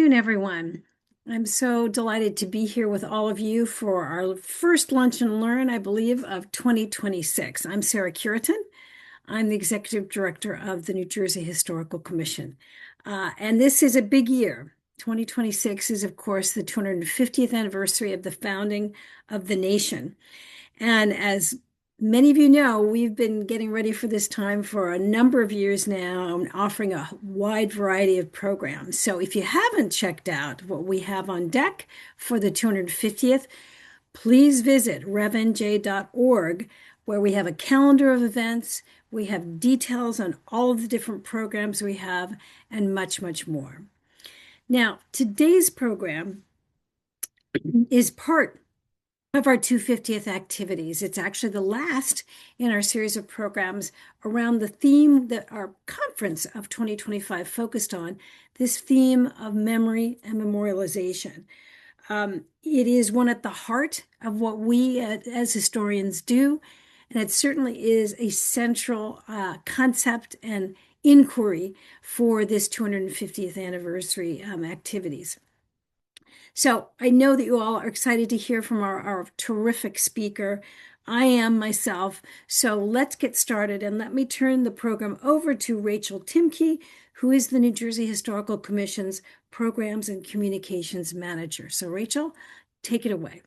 afternoon, everyone. I'm so delighted to be here with all of you for our first Lunch and Learn, I believe, of 2026. I'm Sarah Curitan. I'm the Executive Director of the New Jersey Historical Commission. And this is a big year. 2026 is, of course, the 250th anniversary of the founding of the nation. And as many of you know, we've been getting ready for this time for a number of years now and offering a wide variety of programs. So if you haven't checked out what we have on deck for the 250th, please visit revnj.org, where we have a calendar of events. We have details on all of the different programs we have and much, much more. Now, today's program is part of our 250th activities. It's actually the last in our series of programs around the theme that our conference of 2025 focused on, this theme of memory and memorialization. It is one at the heart of what we as historians do, and it certainly is a central concept and inquiry for this 250th anniversary activities. So I know that you all are excited to hear from our terrific speaker. I am myself. So let's get started, and let me turn the program over to Rachel Timke, who is the New Jersey Historical Commission's Programs and Communications Manager. So Rachel, take it away.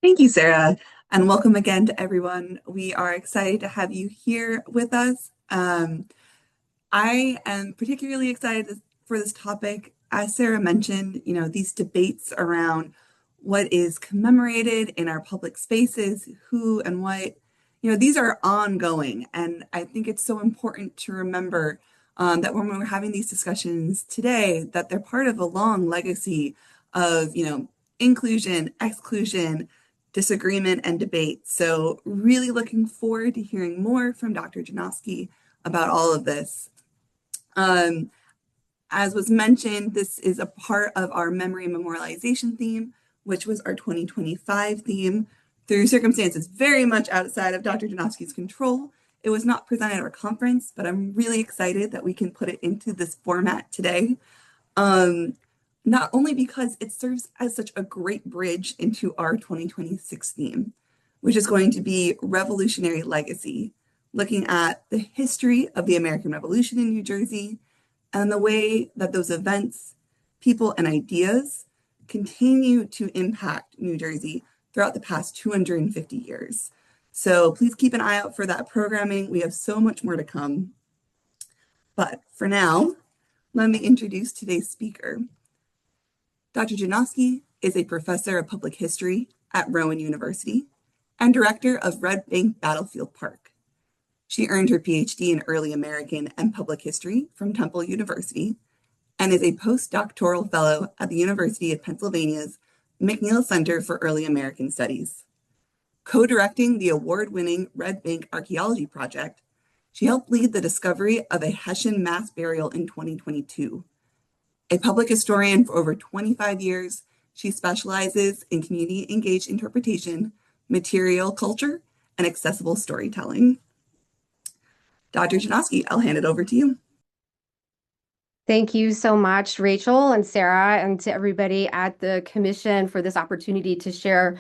Thank you, Sarah, and welcome again to everyone. We are excited to have you here with us. I am particularly excited for this topic. As Sarah mentioned, these debates around what is commemorated in our public spaces, who and what, these are ongoing. And I think it's so important to remember that when we're having these discussions today, that they're part of a long legacy of, inclusion, exclusion, disagreement, and debate. So really looking forward to hearing more from Dr. Janofsky about all of this. As was mentioned, this is a part of our memory memorialization theme, which was our 2025 theme. Through circumstances very much outside of Dr. Janofsky's control, it was not presented at our conference, but I'm really excited that we can put it into this format today. Not only because it serves as such a great bridge into our 2026 theme, which is going to be Revolutionary Legacy, looking at the history of the American Revolution in New Jersey and the way that those events, people, and ideas continue to impact New Jersey throughout the past 250 years. So please keep an eye out for that programming. We have so much more to come. But for now, let me introduce today's speaker. Dr. Janofsky is a professor of public history at Rowan University and director of Red Bank Battlefield Park. She earned her PhD in Early American and Public History from Temple University and is a postdoctoral fellow at the University of Pennsylvania's McNeil Center for Early American Studies. Co-directing the award-winning Red Bank Archaeology Project, she helped lead the discovery of a Hessian mass burial in 2022. A public historian for over 25 years, she specializes in community-engaged interpretation, material culture, and accessible storytelling. Dr. Janofsky, I'll hand it over to you. Thank you so much, Rachel and Sarah, and to everybody at the Commission for this opportunity to share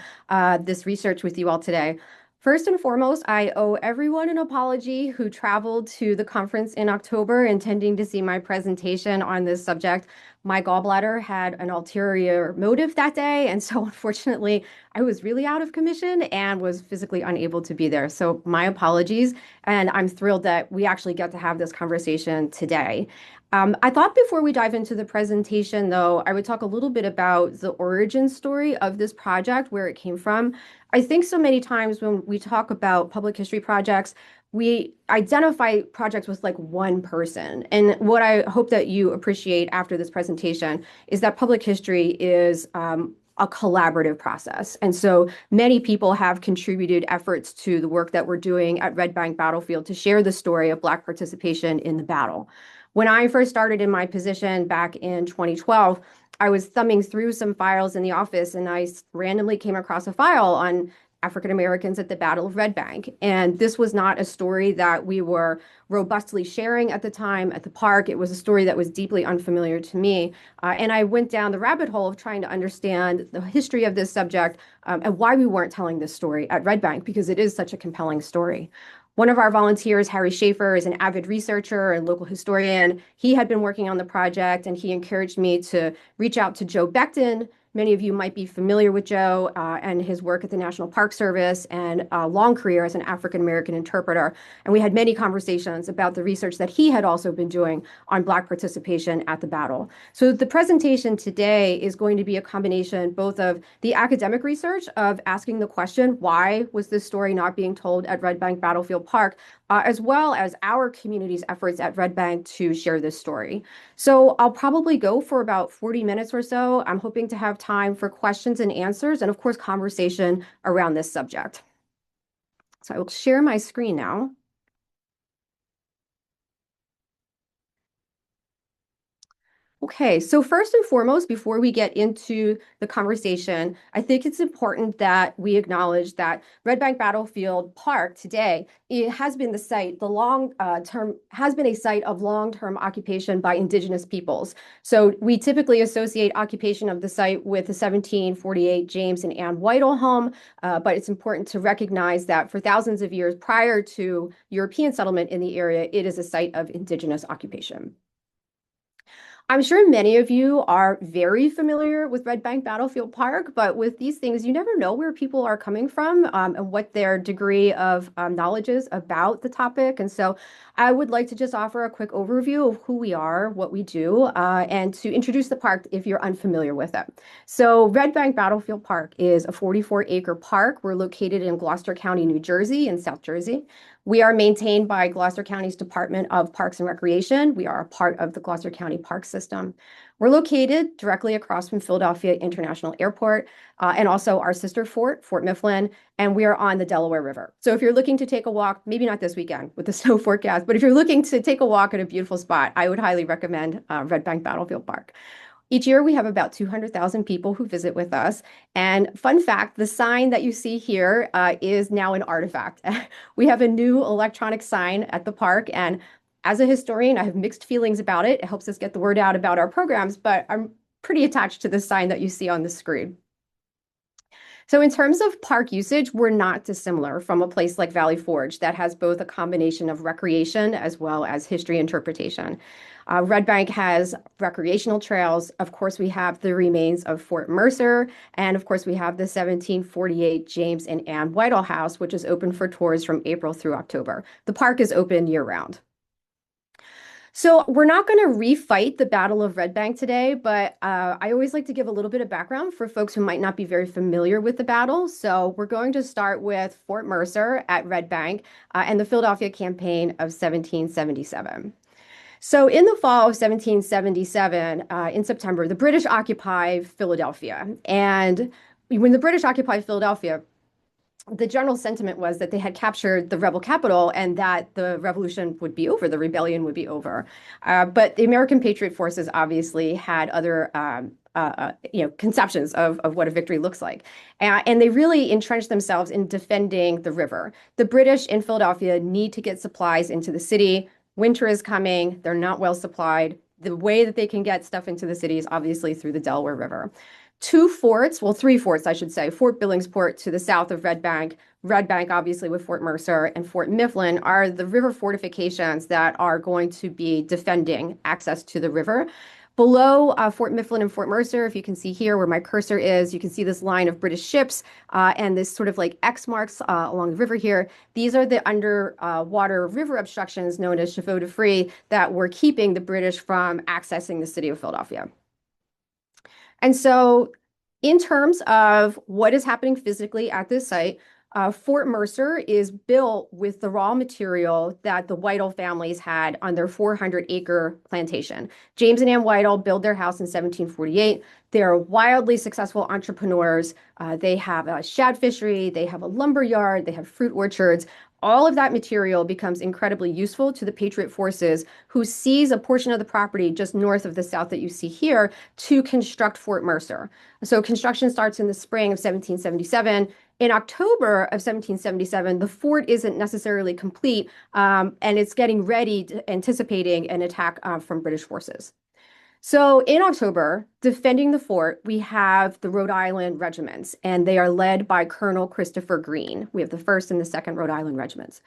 this research with you all today. First and foremost, I owe everyone an apology who traveled to the conference in October intending to see my presentation on this subject. My gallbladder had an ulterior motive that day, and so unfortunately, I was really out of commission and was physically unable to be there. So my apologies, and I'm thrilled that we actually get to have this conversation today. I thought before we dive into the presentation, though, I would talk a little bit about the origin story of this project, where it came from. I think so many times when we talk about public history projects, we identify projects with like one person. And what I hope that you appreciate after this presentation is that public history is a collaborative process. And so many people have contributed efforts to the work that we're doing at Red Bank Battlefield to share the story of Black participation in the battle. When I first started in my position back in 2012, I was thumbing through some files in the office and I randomly came across a file on African Americans at the Battle of Red Bank. And this was not a story that we were robustly sharing at the time at the park. It was a story that was deeply unfamiliar to me. And I went down the rabbit hole of trying to understand the history of this subject and why we weren't telling this story at Red Bank, because it is such a compelling story. One of our volunteers, Harry Schaefer, is an avid researcher and local historian. He had been working on the project, and he encouraged me to reach out to Joe Becton. Many of you might be familiar with Joe and his work at the National Park Service and a long career as an African-American interpreter. And we had many conversations about the research that he had also been doing on Black participation at the battle. So the presentation today is going to be a combination both of the academic research of asking the question, why was this story not being told at Red Bank Battlefield Park, as well as our community's efforts at Red Bank to share this story. So I'll probably go for about 40 minutes or so. I'm hoping to have time for questions and answers, and of course, conversation around this subject. So I will share my screen now. Okay, so first and foremost, before we get into the conversation, I think it's important that we acknowledge that Red Bank Battlefield Park today, it has been the site, the long-term, has been a site of long-term occupation by Indigenous peoples. So we typically associate occupation of the site with the 1748 James and Ann Whittle home, but it's important to recognize that for thousands of years prior to European settlement in the area, it is a site of Indigenous occupation. I'm sure many of you are very familiar with Red Bank Battlefield Park, but with these things, you never know where people are coming from and what their degree of knowledge is about the topic. And so I would like to just offer a quick overview of who we are, what we do, and to introduce the park if you're unfamiliar with it. So Red Bank Battlefield Park is a 44-acre park. We're located in Gloucester County, New Jersey, in South Jersey. We are maintained by Gloucester County's Department of Parks and Recreation. We are a part of the Gloucester County Park System. We're located directly across from Philadelphia International Airport and also our sister fort, Fort Mifflin, and we are on the Delaware River. So if you're looking to take a walk, maybe not this weekend with the snow forecast, but if you're looking to take a walk at a beautiful spot, I would highly recommend Red Bank Battlefield Park. Each year, we have about 200,000 people who visit with us. And fun fact, the sign that you see here is now an artifact. We have a new electronic sign at the park. And as a historian, I have mixed feelings about it. It helps us get the word out about our programs, but I'm pretty attached to the sign that you see on the screen. So in terms of park usage, we're not dissimilar from a place like Valley Forge that has both a combination of recreation as well as history interpretation. Red Bank has recreational trails. Of course, we have the remains of Fort Mercer. And of course, we have the 1748 James and Ann Whittle House, which is open for tours from April through October. The park is open year-round. So we're not going to refight the Battle of Red Bank today, but I always like to give a little bit of background for folks who might not be very familiar with the battle. So we're going to start with Fort Mercer at Red Bank and the Philadelphia Campaign of 1777. So in the fall of 1777, in September, the British occupied Philadelphia. And when the British occupied Philadelphia, the general sentiment was that they had captured the rebel capital and that the revolution would be over, the rebellion would be over. But the American Patriot Forces obviously had other conceptions of what a victory looks like. And they really entrenched themselves in defending the river. The British in Philadelphia need to get supplies into the city. Winter is coming. They're not well supplied. The way that they can get stuff into the city is obviously through the Delaware River. Three forts, I should say, Fort Billingsport to the south of Red Bank, obviously with Fort Mercer, and Fort Mifflin are the river fortifications that are going to be defending access to the river. Below Fort Mifflin and Fort Mercer, if you can see here where my cursor is, you can see this line of British ships and this sort of like X marks along the river here. These are the underwater river obstructions known as chevaux de frise that were keeping the British from accessing the city of Philadelphia. And so in terms of what is happening physically at this site, Fort Mercer is built with the raw material that the Whittle families had on their 400-acre plantation. James and Ann Whittle built their house in 1748. They're wildly successful entrepreneurs. They have a shad fishery, they have a lumber yard, they have fruit orchards. All of that material becomes incredibly useful to the Patriot forces who seize a portion of the property just north of the south that you see here to construct Fort Mercer. So construction starts in the spring of 1777. In October of 1777, the fort isn't necessarily complete, and it's getting ready, anticipating an attack from British forces. So in October, defending the fort, we have the Rhode Island regiments, and they are led by Colonel Christopher Green. We have the 1st and the 2nd Rhode Island regiments.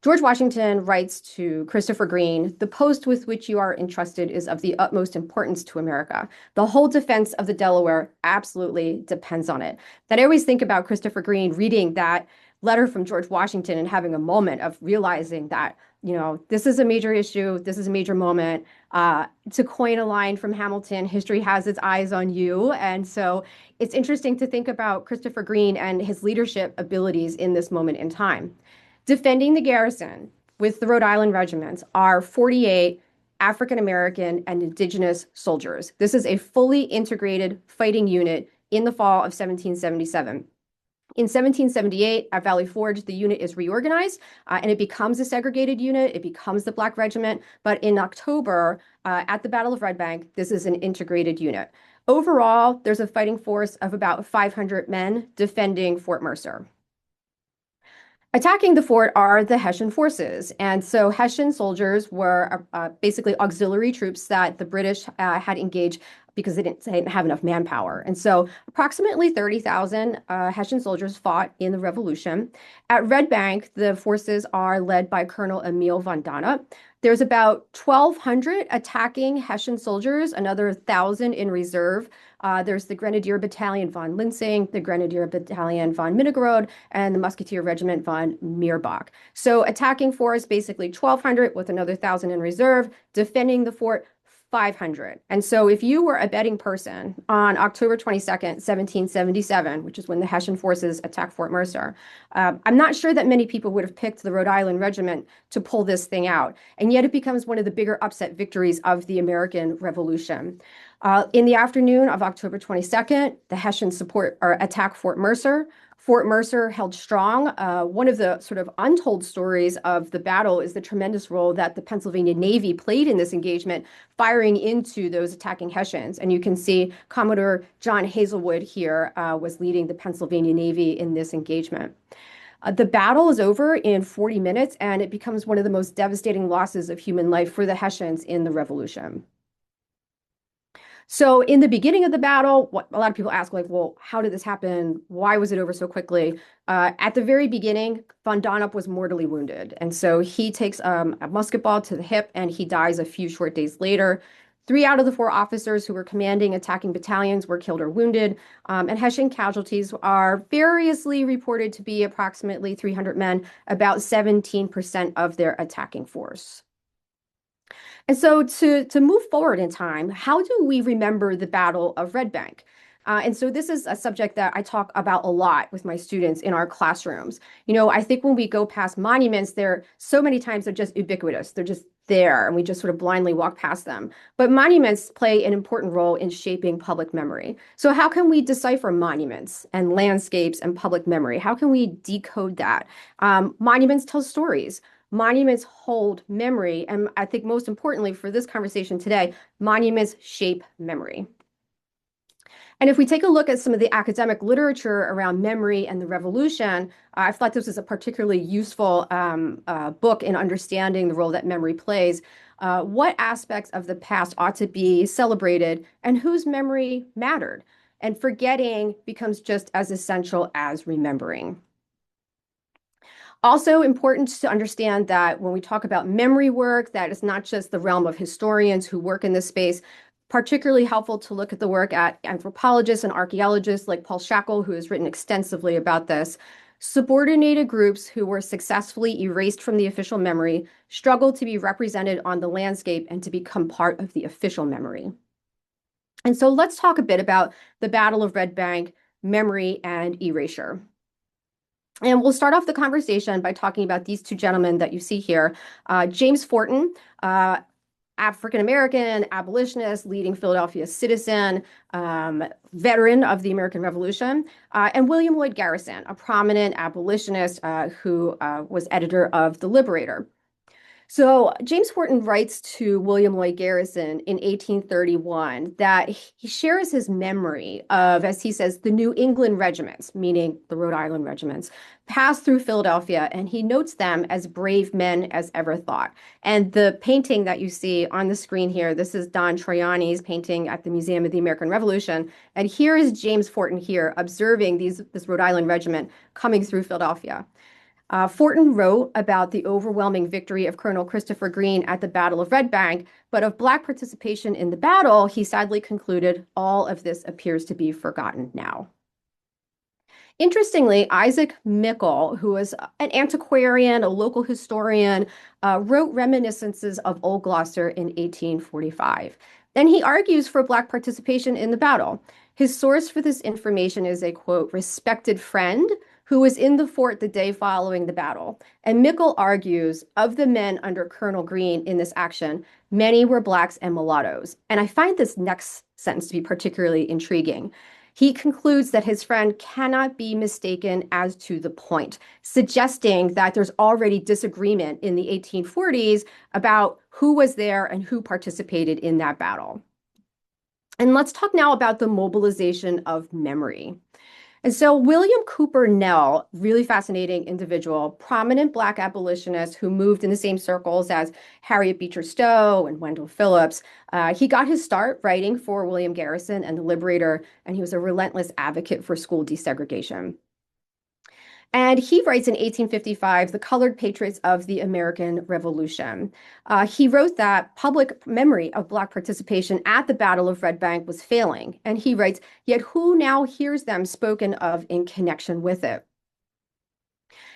George Washington writes to Christopher Green, "The post with which you are entrusted is of the utmost importance to America. The whole defense of the Delaware absolutely depends on it." That I always think about Christopher Green reading that letter from George Washington and having a moment of realizing that, this is a major issue, this is a major moment. To coin a line from Hamilton, history has its eyes on you. And so it's interesting to think about Christopher Green and his leadership abilities in this moment in time. Defending the garrison with the Rhode Island regiments are 48 African American and Indigenous soldiers. This is a fully integrated fighting unit in the fall of 1777. In 1778, at Valley Forge, the unit is reorganized and it becomes a segregated unit. It becomes the Black Regiment. But in October, at the Battle of Red Bank, this is an integrated unit. Overall, there's a fighting force of about 500 men defending Fort Mercer. Attacking the fort are the Hessian forces. And so Hessian soldiers were basically auxiliary troops that the British had engaged because they didn't have enough manpower. And so approximately 30,000 Hessian soldiers fought in the Revolution. At Red Bank, the forces are led by Colonel Emil von Donop. There's about 1,200 attacking Hessian soldiers, another 1,000 in reserve. There's the Grenadier Battalion von Linsing, the Grenadier Battalion von Minnegerode, and the Musketeer Regiment von Mirbach. So attacking force, basically 1,200 with another 1,000 in reserve, defending the fort, 500. And so if you were a betting person on October 22nd, 1777, which is when the Hessian forces attacked Fort Mercer, I'm not sure that many people would have picked the Rhode Island Regiment to pull this thing out. And yet it becomes one of the bigger upset victories of the American Revolution. In the afternoon of October 22nd, the Hessians attack Fort Mercer. Fort Mercer held strong. One of the sort of untold stories of the battle is the tremendous role that the Pennsylvania Navy played in this engagement, firing into those attacking Hessians. And you can see Commodore John Hazelwood here was leading the Pennsylvania Navy in this engagement. The battle is over in 40 minutes, and it becomes one of the most devastating losses of human life for the Hessians in the Revolution. So in the beginning of the battle, a lot of people ask, well, how did this happen? Why was it over so quickly? At the very beginning, von Donop was mortally wounded. And so he takes a musket ball to the hip and he dies a few short days later. 3 out of the 4 officers who were commanding attacking battalions were killed or wounded. And Hessian casualties are variously reported to be approximately 300 men, about 17% of their attacking force. And so to move forward in time, how do we remember the Battle of Red Bank? And so this is a subject that I talk about a lot with my students in our classrooms. I think when we go past monuments, so many times they're just ubiquitous. They're just there, and we just sort of blindly walk past them. But monuments play an important role in shaping public memory. So how can we decipher monuments and landscapes and public memory? How can we decode that? Monuments tell stories. Monuments hold memory, and I think most importantly for this conversation today, monuments shape memory. And if we take a look at some of the academic literature around memory and the Revolution, I thought this was a particularly useful book in understanding the role that memory plays. What aspects of the past ought to be celebrated and whose memory mattered? And forgetting becomes just as essential as remembering. Also important to understand that when we talk about memory work, that is not just the realm of historians who work in this space. Particularly helpful to look at the work at anthropologists and archaeologists like Paul Shackle, who has written extensively about this. Subordinated groups who were successfully erased from the official memory struggled to be represented on the landscape and to become part of the official memory. And so let's talk a bit about the Battle of Red Bank, memory and erasure. And we'll start off the conversation by talking about these 2 gentlemen that you see here. James Forten, African-American, abolitionist, leading Philadelphia citizen, veteran of the American Revolution, and William Lloyd Garrison, a prominent abolitionist who was editor of The Liberator. So James Horton writes to William Lloyd Garrison in 1831 that he shares his memory of, as he says, the New England regiments, meaning the Rhode Island regiments, passed through Philadelphia, and he notes them as brave men as ever thought. And the painting that you see on the screen here, this is Don Troiani's painting at the Museum of the American Revolution. And here is James Horton here observing this Rhode Island regiment coming through Philadelphia. Fortin wrote about the overwhelming victory of Colonel Christopher Greene at the Battle of Red Bank, but of Black participation in the battle, he sadly concluded all of this appears to be forgotten now. Interestingly, Isaac Mickle, who was an antiquarian, a local historian, wrote reminiscences of Old Gloucester in 1845. And he argues for Black participation in the battle. His source for this information is a, quote, respected friend who was in the fort the day following the battle. And Mickle argues of the men under Colonel Greene in this action, many were Blacks and mulattoes. And I find this next sentence to be particularly intriguing. He concludes that his friend cannot be mistaken as to the point, suggesting that there's already disagreement in the 1840s about who was there and who participated in that battle. And let's talk now about the mobilization of memory. And so William Cooper Nell, really fascinating individual, prominent Black abolitionist who moved in the same circles as Harriet Beecher Stowe and Wendell Phillips. He got his start writing for William Garrison and the Liberator, and he was a relentless advocate for school desegregation. And he writes in 1855, The Colored Patriots of the American Revolution. He wrote that public memory of Black participation at the Battle of Red Bank was failing. And he writes, yet who now hears them spoken of in connection with it?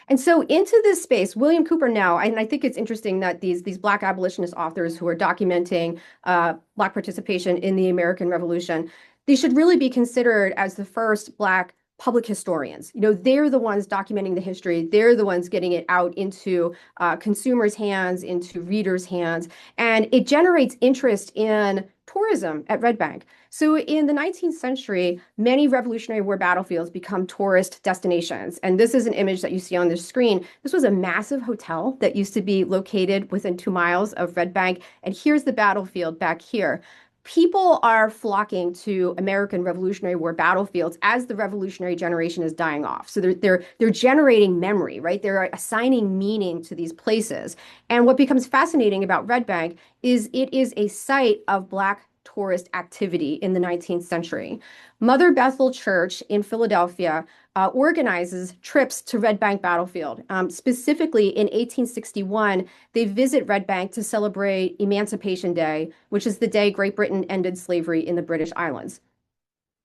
And so into this space, William Cooper now, and I think it's interesting that these Black abolitionist authors who are documenting Black participation in the American Revolution, they should really be considered as the first Black public historians. You know, they're the ones documenting the history. They're the ones getting it out into consumers' hands, into readers' hands, and it generates interest in tourism at Red Bank. So in the 19th century, many Revolutionary War battlefields become tourist destinations. And this is an image that you see on the screen. This was a massive hotel that used to be located within 2 miles of Red Bank. And here's the battlefield back here. People are flocking to American Revolutionary War battlefields as the revolutionary generation is dying off. So they're generating memory, right? They're assigning meaning to these places. And what becomes fascinating about Red Bank is it is a site of Black tourist activity in the 19th century. Mother Bethel Church in Philadelphia organizes trips to Red Bank Battlefield. Specifically in 1861, they visit Red Bank to celebrate Emancipation Day, which is the day Great Britain ended slavery in the British Islands.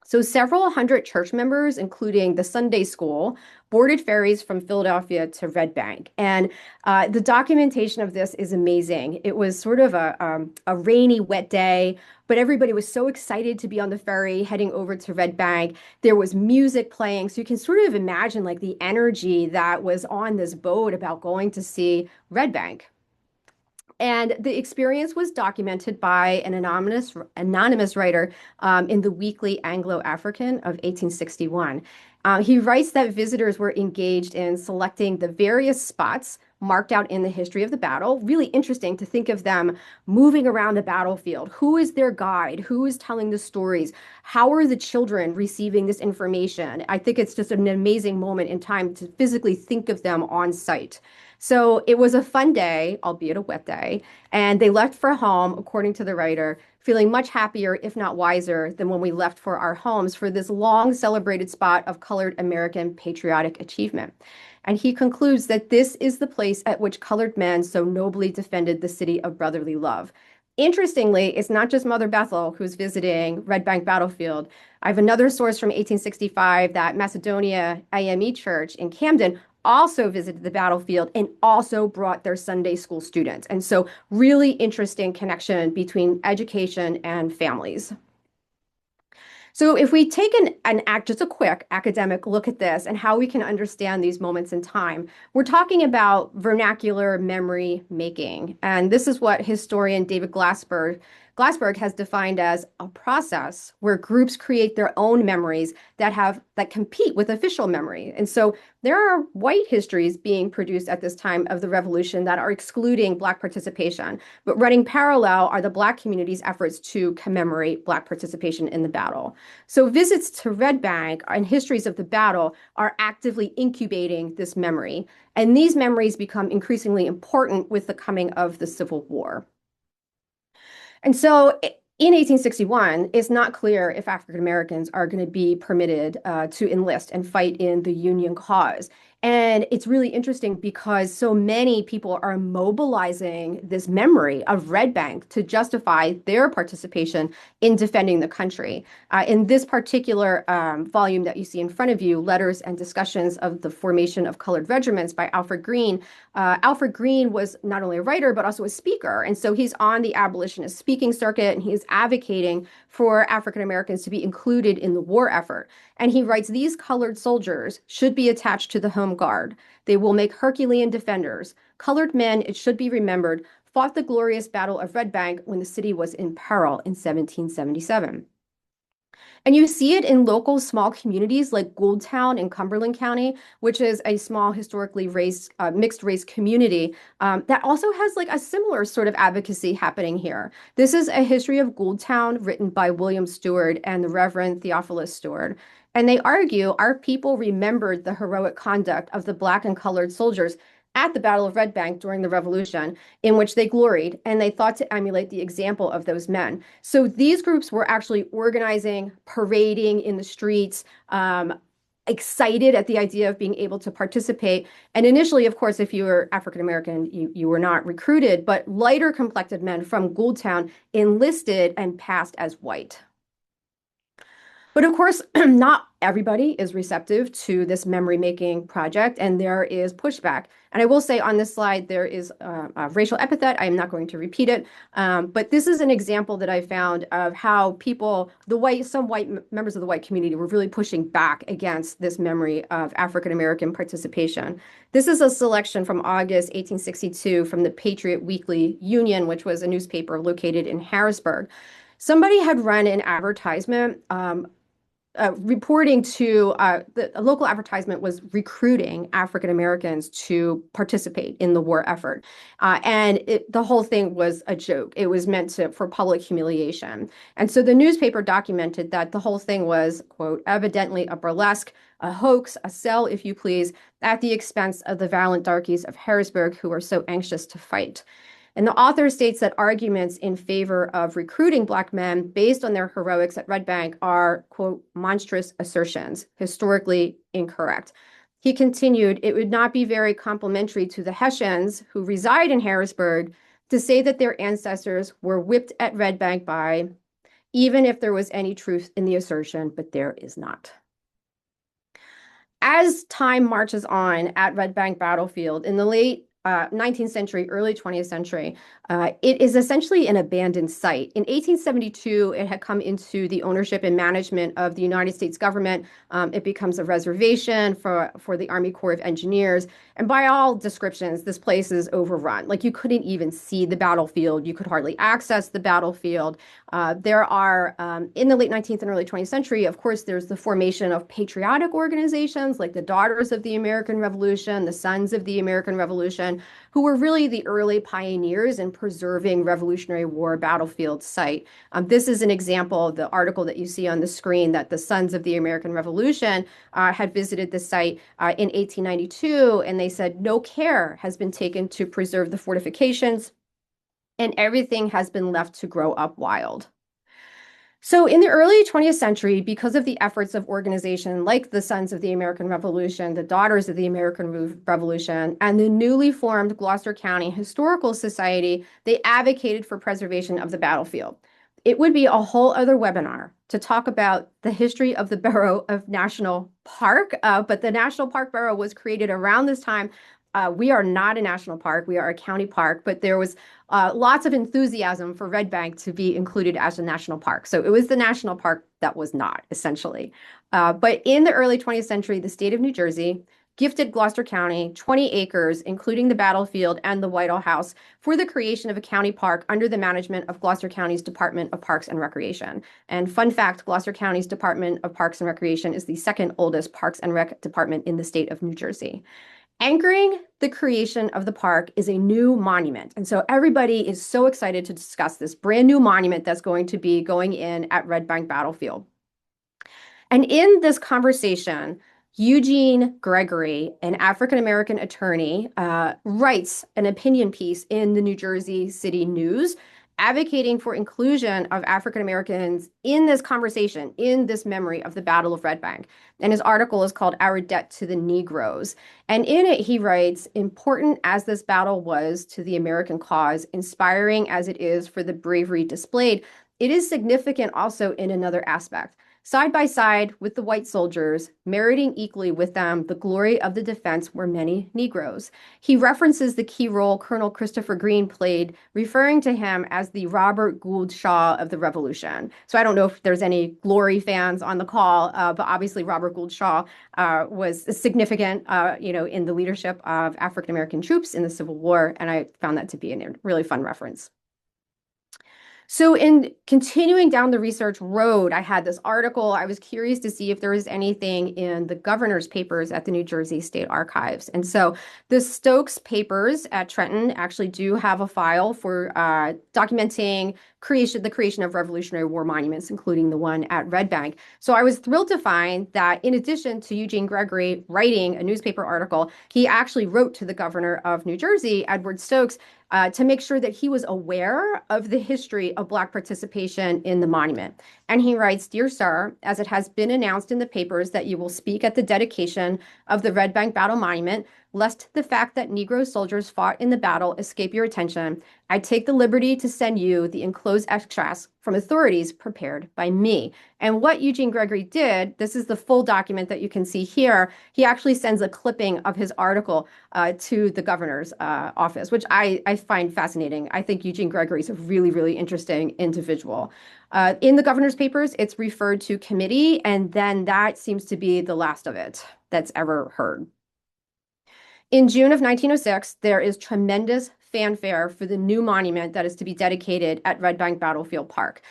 So several hundred church members, including the Sunday school, boarded ferries from Philadelphia to Red Bank. And the documentation of this is amazing. It was sort of a rainy, wet day, but everybody was so excited to be on the ferry heading over to Red Bank. There was music playing. So you can sort of imagine like the energy that was on this boat about going to see Red Bank. And the experience was documented by an anonymous writer in the Weekly Anglo-African of 1861. He writes that visitors were engaged in selecting the various spots marked out in the history of the battle. Really interesting to think of them moving around the battlefield. Who is their guide? Who is telling the stories? How are the children receiving this information? I think it's just an amazing moment in time to physically think of them on site. So it was a fun day, albeit a wet day, and they left for home, according to the writer, feeling much happier, if not wiser, than when we left for our homes for this long celebrated spot of colored American patriotic achievement. And he concludes that this is the place at which colored men so nobly defended the city of brotherly love. Interestingly, it's not just Mother Bethel who's visiting Red Bank Battlefield. I have another source from 1865 that Macedonia AME Church in Camden also visited the battlefield and also brought their Sunday school students. And so really interesting connection between education and families. So if we take just a quick academic look at this and how we can understand these moments in time, we're talking about vernacular memory making. And this is what historian David Glasper Glassberg has defined as a process where groups create their own memories that compete with official memory. And so there are white histories being produced at this time of the revolution that are excluding Black participation, but running parallel are the Black community's efforts to commemorate Black participation in the battle. So visits to Red Bank and histories of the battle are actively incubating this memory. And these memories become increasingly important with the coming of the Civil War. And so in 1861, it's not clear if African Americans are going to be permitted to enlist and fight in the Union cause. And it's really interesting because so many people are mobilizing this memory of Red Bank to justify their participation in defending the country. In this particular volume that you see in front of you, Letters and Discussions of the Formation of Colored Regiments by Alfred Green, Alfred Green was not only a writer, but also a speaker. And so he's on the abolitionist speaking circuit, and he's advocating for African Americans to be included in the war effort. And he writes, these colored soldiers should be attached to the home guard. They will make Herculean defenders. Colored men, it should be remembered, fought the glorious Battle of Red Bank when the city was in peril in 1777. And you see it in local small communities like Gouldtown in Cumberland County, which is a small historically mixed race community that also has like a similar sort of advocacy happening here. This is a history of Gouldtown written by William Stewart and the Reverend Theophilus Stewart. And they argue our people remembered the heroic conduct of the Black and colored soldiers at the Battle of Red Bank during the Revolution, in which they gloried, and they thought to emulate the example of those men. So these groups were actually organizing, parading in the streets, excited at the idea of being able to participate. And initially, of course, if you were African American, you were not recruited, but lighter complected men from Gouldtown enlisted and passed as white. But of course, not everybody is receptive to this memory-making project, and there is pushback. And I will say on this slide, there is a racial epithet. I am not going to repeat it, but this is an example that I found of how people, some white members of the white community were really pushing back against this memory of African-American participation. This is a selection from August 1862 from the Patriot Weekly Union, which was a newspaper located in Harrisburg. Somebody had run an advertisement reporting to a local advertisement was recruiting African Americans to participate in the war effort. And the whole thing was a joke. It was meant for public humiliation. And so the newspaper documented that the whole thing was, quote, evidently a burlesque, a hoax, a sell, if you please, at the expense of the valiant darkies of Harrisburg who were so anxious to fight. And the author states that arguments in favor of recruiting Black men based on their heroics at Red Bank are, quote, monstrous assertions, historically incorrect. He continued, it would not be very complimentary to the Hessians who reside in Harrisburg to say that their ancestors were whipped at Red Bank by, even if there was any truth in the assertion, but there is not. As time marches on at Red Bank Battlefield in the late 19th century, early 20th century, it is essentially an abandoned site. In 1872, it had come into the ownership and management of the United States government. It becomes a reservation for the Army Corps of Engineers. And by all descriptions, this place is overrun. Like you couldn't even see the battlefield. You could hardly access the battlefield. There are, in the late 19th and early 20th century, of course, there's the formation of patriotic organizations like the Daughters of the American Revolution, the Sons of the American Revolution, who were really the early pioneers in preserving Revolutionary War battlefield site. This is an example of the article that you see on the screen that the Sons of the American Revolution had visited the site in 1892, and they said no care has been taken to preserve the fortifications, and everything has been left to grow up wild. So in the early 20th century, because of the efforts of organizations like the Sons of the American Revolution, the Daughters of the American Revolution, and the newly formed Gloucester County Historical Society, they advocated for preservation of the battlefield. It would be a whole other webinar to talk about the history of the Borough of National Park, but the National Park Borough was created around this time. We are not a national park. We are a county park, but there was lots of enthusiasm for Red Bank to be included as a national park. So it was the national park that was not, essentially. But in the early 20th century, the state of New Jersey gifted Gloucester County 20 acres, including the battlefield and the Whitehall House, for the creation of a county park under the management of Gloucester County's Department of Parks and Recreation. And fun fact, Gloucester County's Department of Parks and Recreation is the second oldest Parks and Rec department in the state of New Jersey. Anchoring the creation of the park is a new monument. And so everybody is so excited to discuss this brand new monument that's going to be going in at Red Bank Battlefield. And in this conversation, Eugene Gregory, an African-American attorney, writes an opinion piece in the New Jersey City News advocating for inclusion of African Americans in this conversation, in this memory of the Battle of Red Bank. And his article is called Our Debt to the Negroes. And in it, he writes, important as this battle was to the American cause, inspiring as it is for the bravery displayed, it is significant also in another aspect. Side by side with the white soldiers, meriting equally with them the glory of the defense were many Negroes. He references the key role Colonel Christopher Green played, referring to him as the Robert Gould Shaw of the Revolution. So I don't know if there's any Glory fans on the call, but obviously Robert Gould Shaw was significant, in the leadership of African American troops in the Civil War, and I found that to be a really fun reference. So in continuing down the research road, I had this article. I was curious to see if there was anything in the governor's papers at the New Jersey State Archives. And so the Stokes papers at Trenton actually do have a file for documenting the creation of Revolutionary War monuments, including the one at Red Bank. So I was thrilled to find that in addition to Eugene Gregory writing a newspaper article, he actually wrote to the governor of New Jersey, Edward Stokes, to make sure that he was aware of the history of Black participation in the monument. And he writes, Dear Sir, as it has been announced in the papers that you will speak at the dedication of the Red Bank Battle Monument, lest the fact that Negro soldiers fought in the battle escape your attention, I take the liberty to send you the enclosed extracts from authorities prepared by me. And what Eugene Gregory did, this is the full document that you can see here, he actually sends a clipping of his article to the governor's office, which I find fascinating. I think Eugene Gregory is a really, really interesting individual. In the governor's papers, it's referred to committee, and then that seems to be the last of it that's ever heard. In June of 1906, there is tremendous fanfare for the new monument that is to be dedicated at Red Bank Battlefield Park.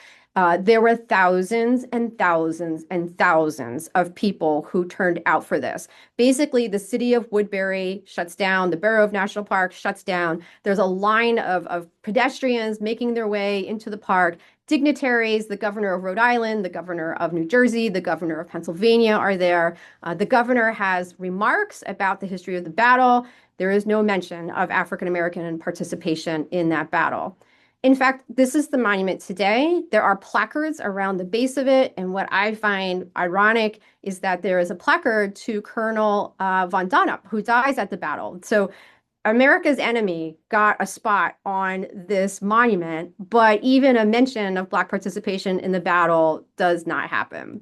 There were thousands and thousands and thousands of people who turned out for this. Basically, the city of Woodbury shuts down, the Borough of National Park shuts down. There's a line of pedestrians making their way into the park. Dignitaries, the governor of Rhode Island, the governor of New Jersey, the governor of Pennsylvania are there. The governor has remarks about the history of the battle. There is no mention of African American participation in that battle. In fact, this is the monument today. There are placards around the base of it. And what I find ironic is that there is a placard to Colonel von Donop, who dies at the battle. So America's enemy got a spot on this monument, but even a mention of Black participation in the battle does not happen.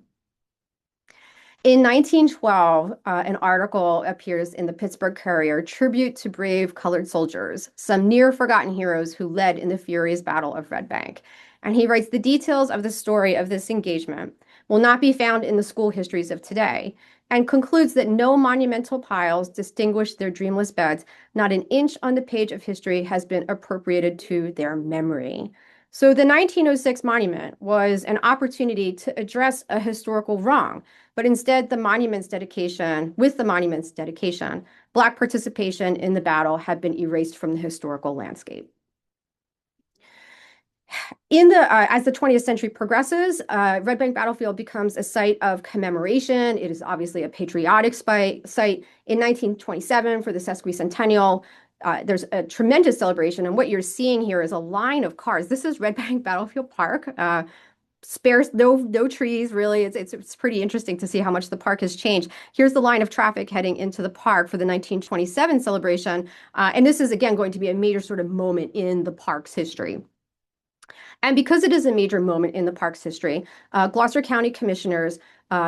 In 1912, an article appears in the Pittsburgh Courier, Tribute to Brave Colored Soldiers, some near-forgotten heroes who led in the furious Battle of Red Bank. And he writes, the details of the story of this engagement will not be found in the school histories of today, and concludes that no monumental piles distinguish their dreamless beds. Not an inch on the page of history has been appropriated to their memory. So the 1906 monument was an opportunity to address a historical wrong, but instead with the monument's dedication, Black participation in the battle had been erased from the historical landscape. As the 20th century progresses, Red Bank Battlefield becomes a site of commemoration. It is obviously a patriotic site. In 1927, for the sesquicentennial, there's a tremendous celebration, and what you're seeing here is a line of cars. This is Red Bank Battlefield Park. Sparse, no trees, really. It's pretty interesting to see how much the park has changed. Here's the line of traffic heading into the park for the 1927 celebration, and this is, again, going to be a major sort of moment in the park's history. And because it is a major moment in the park's history, Gloucester County commissioners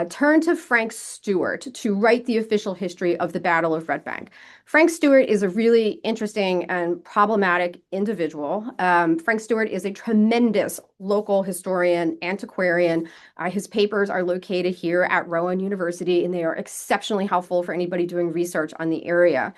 turned to Frank Stewart to write the official history of the Battle of Red Bank. Frank Stewart is a really interesting and problematic individual. Frank Stewart is a tremendous local historian, antiquarian. His papers are located here at Rowan University, and they are exceptionally helpful for anybody doing research on the area.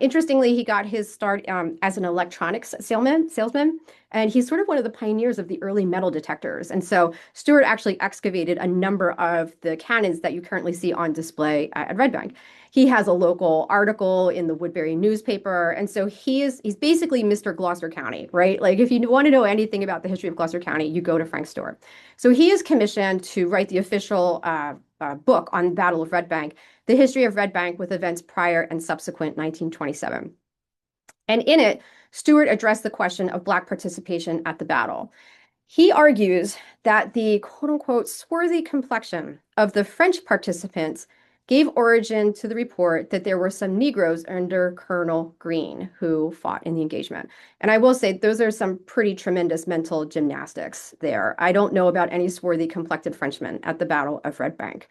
Interestingly, he got his start as an electronics salesman, and he's sort of one of the pioneers of the early metal detectors. And so Stewart actually excavated a number of the cannons that you currently see on display at Red Bank. He has a local article in the Woodbury newspaper. And so he's basically Mr. Gloucester County, right? Like if you want to know anything about the history of Gloucester County, you go to Frank Stewart. So he is commissioned to write the official book on the Battle of Red Bank, the history of Red Bank with events prior and subsequent 1927. And in it, Stewart addressed the question of Black participation at the battle. He argues that the quote unquote swarthy complexion of the French participants gave origin to the report that there were some Negroes under Colonel Greene who fought in the engagement. And I will say those are some pretty tremendous mental gymnastics there. I don't know about any swarthy complected Frenchmen at the Battle of Red Bank.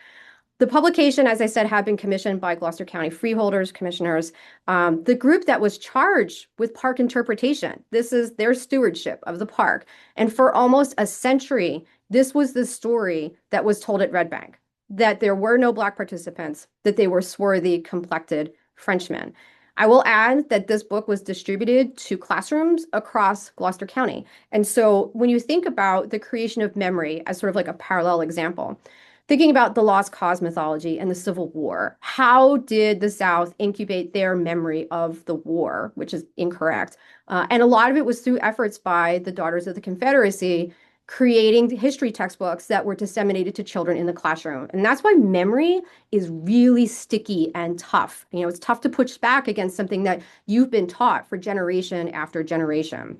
The publication, as I said, had been commissioned by Gloucester County freeholders, commissioners, the group that was charged with park interpretation. This is their stewardship of the park. And for almost a century, this was the story that was told at Red Bank, that there were no Black participants, that they were swarthy, complected Frenchmen. I will add that this book was distributed to classrooms across Gloucester County. And so when you think about the creation of memory as sort of like a parallel example, thinking about the lost cause mythology and the Civil War, how did the South incubate their memory of the war, which is incorrect? And a lot of it was through efforts by the Daughters of the Confederacy, creating history textbooks that were disseminated to children in the classroom. And that's why memory is really sticky and tough. You know, it's tough to push back against something that you've been taught for generation after generation.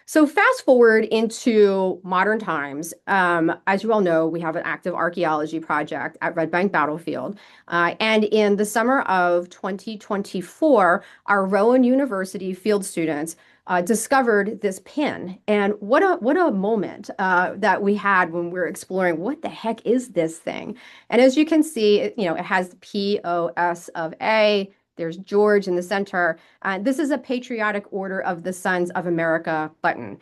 So fast forward into modern times. As you all know, we have an active archaeology project at Red Bank Battlefield. And in the summer of 2024, our Rowan University field students discovered this pin. And what a moment that we had when we were exploring what the heck is this thing? And as you can see, it has POS of A. There's George in the center. This is a Patriotic Order of the Sons of America button.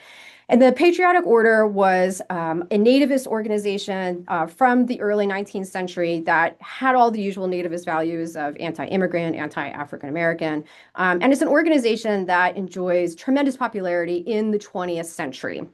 And the Patriotic Order was a nativist organization from the early 19th century that had all the usual nativist values of anti-immigrant, anti-African American. And it's an organization that enjoys tremendous popularity in the 20th century.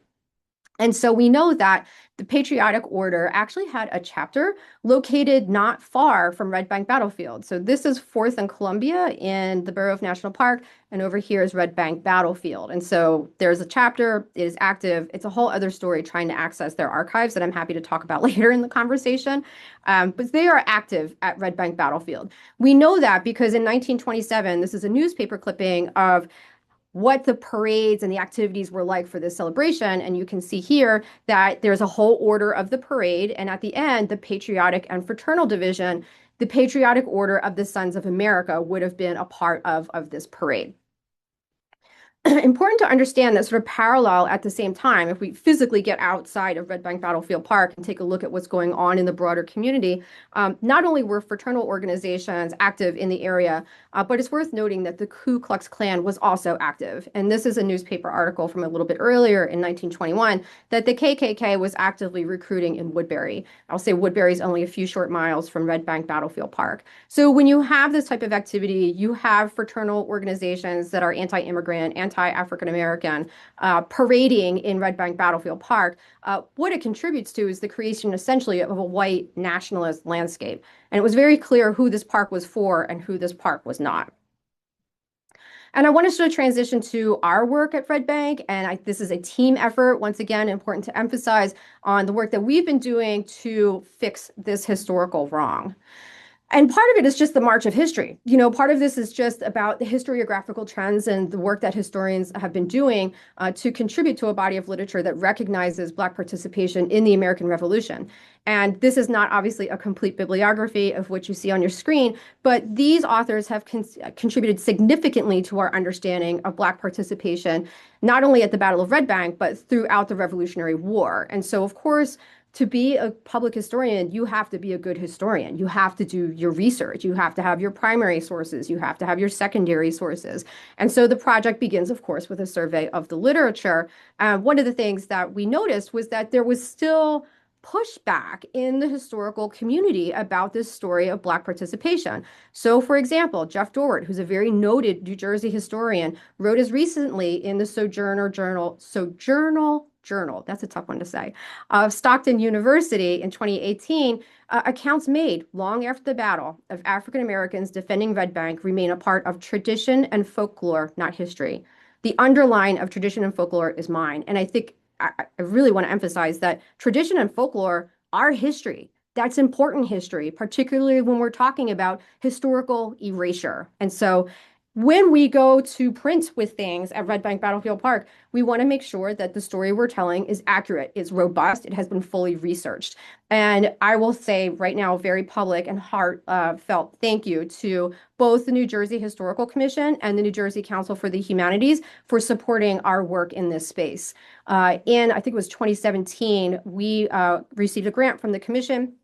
And so we know that the Patriotic Order actually had a chapter located not far from Red Bank Battlefield. So this is 4th and Columbia in the Borough of National Park, and over here is Red Bank Battlefield. And so there's a chapter, it is active. It's a whole other story trying to access their archives that I'm happy to talk about later in the conversation. But they are active at Red Bank Battlefield. We know that because in 1927, this is a newspaper clipping of what the parades and the activities were like for this celebration. And you can see here that there's a whole order of the parade. And at the end, the Patriotic and Fraternal Division, the Patriotic Order of the Sons of America would have been a part of this parade. Important to understand that sort of parallel at the same time, if we physically get outside of Red Bank Battlefield Park and take a look at what's going on in the broader community, not only were fraternal organizations active in the area, but it's worth noting that the Ku Klux Klan was also active. And this is a newspaper article from a little bit earlier in 1921 that the KKK was actively recruiting in Woodbury. I'll say Woodbury is only a few short miles from Red Bank Battlefield Park. So when you have this type of activity, you have fraternal organizations that are anti-immigrant, anti-African American, parading in Red Bank Battlefield Park. What it contributes to is the creation essentially of a white nationalist landscape. And it was very clear who this park was for and who this park was not. And I want to sort of transition to our work at Red Bank. And this is a team effort. Once again, important to emphasize on the work that we've been doing to fix this historical wrong. And part of it is just the march of history. Part of this is just about the historiographical trends and the work that historians have been doing to contribute to a body of literature that recognizes Black participation in the American Revolution. And this is not obviously a complete bibliography of what you see on your screen, but these authors have contributed significantly to our understanding of Black participation, not only at the Battle of Red Bank, but throughout the Revolutionary War. And so, of course, To be a public historian, you have to be a good historian. You have to do your research. You have to have your primary sources. You have to have your secondary sources. And so the project begins, of course, with a survey of the literature. One of the things that we noticed was that there was still pushback in the historical community about this story of Black participation. So, for example, Jeff Dorwart, who's a very noted New Jersey historian, wrote as recently in the Sojournal Journal, that's a tough one to say, of Stockton University in 2018, accounts made long after the battle of African Americans defending Red Bank remain a part of tradition and folklore, not history. The underline of tradition and folklore is mine. And I think I really want to emphasize that tradition and folklore are history. That's important history, particularly when we're talking about historical erasure. And so when we go to print with things at Red Bank Battlefield Park, we want to make sure that the story we're telling is accurate, it's robust, it has been fully researched. And I will say right now, very public and heartfelt thank you to both the New Jersey Historical Commission and the New Jersey Council for the Humanities for supporting our work in this space. In, I think it was 2017, we received a grant from the commission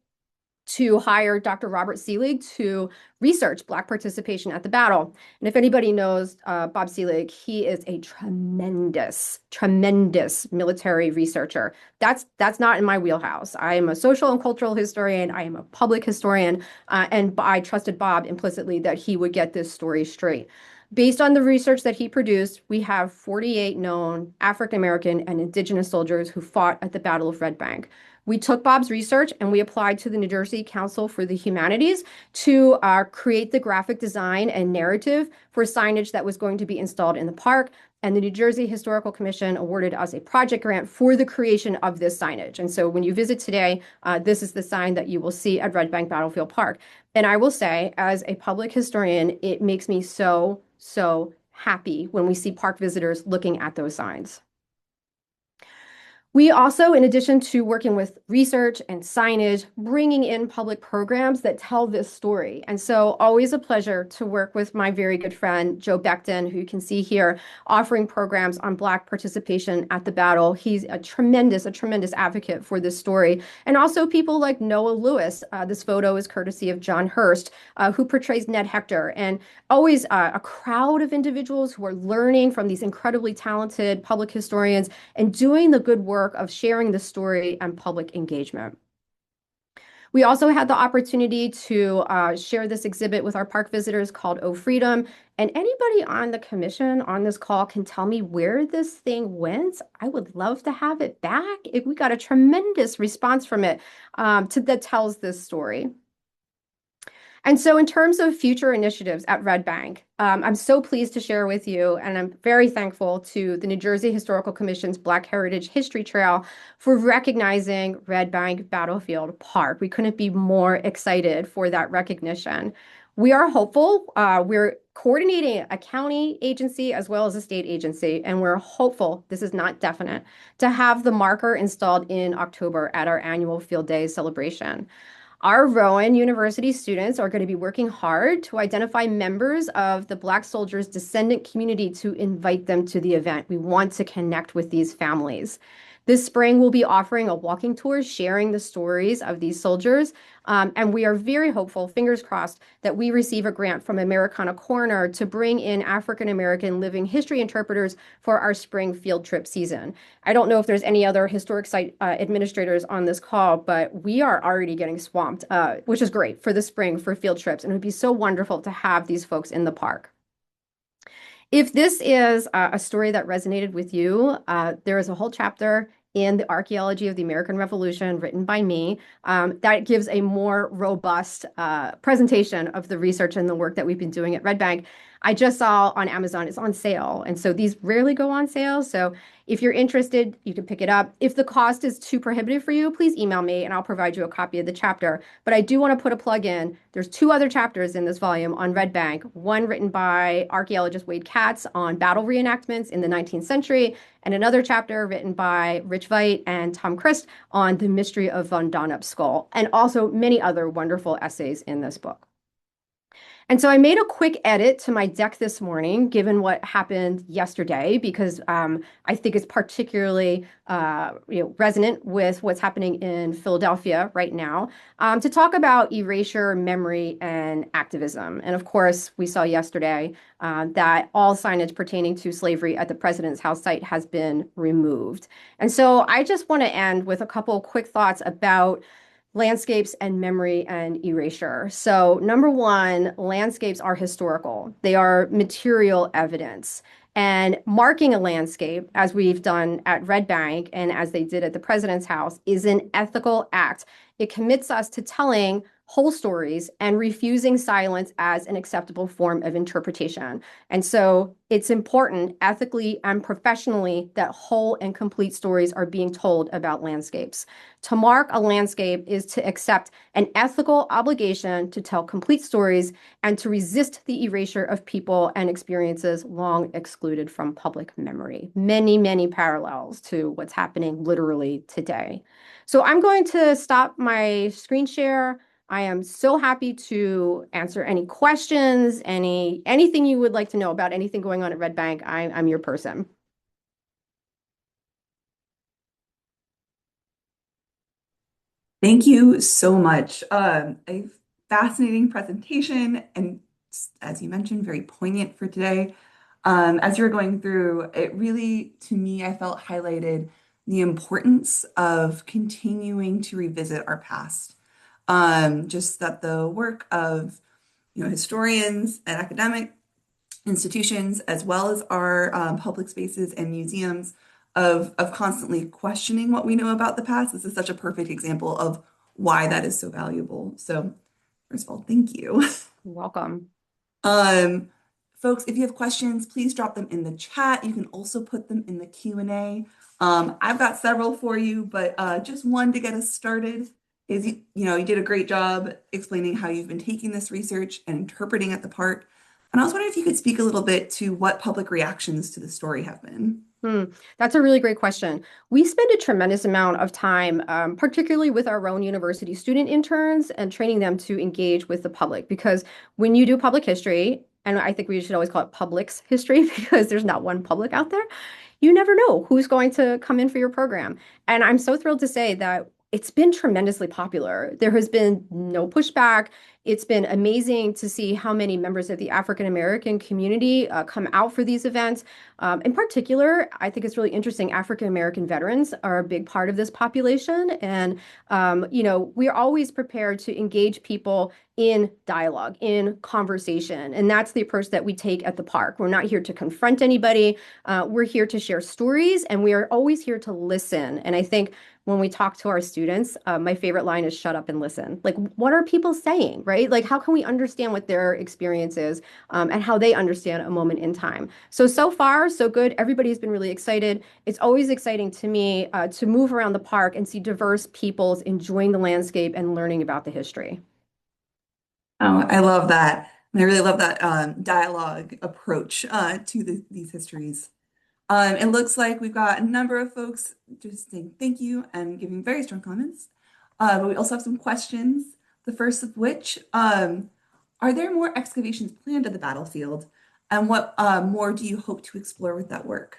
to hire Dr. Robert Seelig to research Black participation at the battle. And if anybody knows Bob Seelig, he is a tremendous, tremendous military researcher. That's not in my wheelhouse. I am a social and cultural historian. I am a public historian. And I trusted Bob implicitly that he would get this story straight. Based on the research that he produced, we have 48 known African American and Indigenous soldiers who fought at the Battle of Red Bank. We took Bob's research and we applied to the New Jersey Council for the Humanities to create the graphic design and narrative for signage that was going to be installed in the park. And the New Jersey Historical Commission awarded us a project grant for the creation of this signage. And so when you visit today, this is the sign that you will see at Red Bank Battlefield Park. And I will say, as a public historian, it makes me so, so happy when we see park visitors looking at those signs. We also, in addition to working with research and signage, bringing in public programs that tell this story. And so always a pleasure to work with my very good friend, Joe Becton, who you can see here, offering programs on Black participation at the battle. He's a tremendous advocate for this story. And also people like Noah Lewis. This photo is courtesy of John Hurst, who portrays Ned Hector. And always a crowd of individuals who are learning from these incredibly talented public historians and doing the good work of sharing the story and public engagement. We also had the opportunity to share this exhibit with our park visitors called Oh Freedom. And anybody on the commission on this call can tell me where this thing went. I would love to have it back. We got a tremendous response from it that tells this story. And so in terms of future initiatives at Red Bank, I'm so pleased to share with you, and I'm very thankful to the New Jersey Historical Commission's Black Heritage History Trail for recognizing Red Bank Battlefield Park. We couldn't be more excited for that recognition. We are hopeful. We're coordinating a county agency as well as a state agency, and we're hopeful, this is not definite, to have the marker installed in October at our annual Field Day celebration. Our Rowan University students are going to be working hard to identify members of the Black soldiers' descendant community to invite them to the event. We want to connect with these families. This spring, we'll be offering a walking tour sharing the stories of these soldiers. And we are very hopeful, fingers crossed, that we receive a grant from Americana Corner to bring in African American living history interpreters for our spring field trip season. I don't know if there's any other historic site administrators on this call, but we are already getting swamped, which is great for the spring for field trips. And it would be so wonderful to have these folks in the park. If this is a story that resonated with you, there is a whole chapter in the Archaeology of the American Revolution written by me that gives a more robust presentation of the research and the work that we've been doing at Red Bank. I just saw on Amazon, it's on sale. And so these rarely go on sale. So if you're interested, you can pick it up. If the cost is too prohibitive for you, please email me and I'll provide you a copy of the chapter. But I do want to put a plug in. There's two other chapters in this volume on Red Bank, one written by archaeologist Wade Katz on battle reenactments in the 19th century, and another chapter written by Rich Veit and Tom Christ on the mystery of Von Donop's skull, and also many other wonderful essays in this book. And so I made a quick edit to my deck this morning, given what happened yesterday, because I think it's particularly resonant with what's happening in Philadelphia right now, to talk about erasure, memory, and activism. And of course, we saw yesterday that all signage pertaining to slavery at the president's house site has been removed. And so I just want to end with a couple quick thoughts about landscapes and memory and erasure. So, number one, landscapes are historical, they are material evidence. And marking a landscape, as we've done at Red Bank and as they did at the president's house, is an ethical act. It commits us to telling whole stories and refusing silence as an acceptable form of interpretation. And so it's important ethically and professionally that whole and complete stories are being told about landscapes. To mark a landscape is to accept an ethical obligation to tell complete stories and to resist the erasure of people and experiences long excluded from public memory. Many, many parallels to what's happening literally today. So I'm going to stop my screen share. I am so happy to answer any questions, anything you would like to know about anything going on at Red Bank. I'm your person. Thank you so much. A fascinating presentation, and as you mentioned, very poignant for today. As you were going through, it really, to me, I felt highlighted the importance of continuing to revisit our past. Just that the work of, historians and academic institutions, as well as our public spaces and museums, of constantly questioning what we know about the past. This is such a perfect example of why that is so valuable. So, first of all, thank you. You're welcome. Um, Folks, if you have questions, please drop them in the chat. You can also put them in the Q&A. I've got several for you, but just one to get us started is, you did a great job explaining how you've been taking this research and interpreting at the park. And I was wondering if you could speak a little bit to what public reactions to the story have been. That's a really great question. We spend a tremendous amount of time, particularly with our own university student interns, and training them to engage with the public. Because when you do public history, and I think we should always call it public's history because there's not one public out there, you never know who's going to come in for your program. And I'm so thrilled to say that it's been tremendously popular. There has been no pushback. It's been amazing to see how many members of the African American community come out for these events. In particular, I think it's really interesting. African American veterans are a big part of this population. And, we're always prepared to engage people in dialogue, in conversation. And that's the approach that we take at the park. We're not here to confront anybody. We're here to share stories, and we are always here to listen. And I think when we talk to our students, my favorite line is shut up and listen. Like, what are people saying, right? Like, how can we understand what their experience is, and how they understand a moment in time? So far, so good. Everybody's been really excited. It's always exciting to me to move around the park and see diverse peoples enjoying the landscape and learning about the history. Oh, I love that. And I really love that dialogue approach to these histories. It looks like we've got a number of folks just saying thank you and giving very strong comments. But we also have some questions. The first of which, are there more excavations planned at the battlefield? And what more do you hope to explore with that work?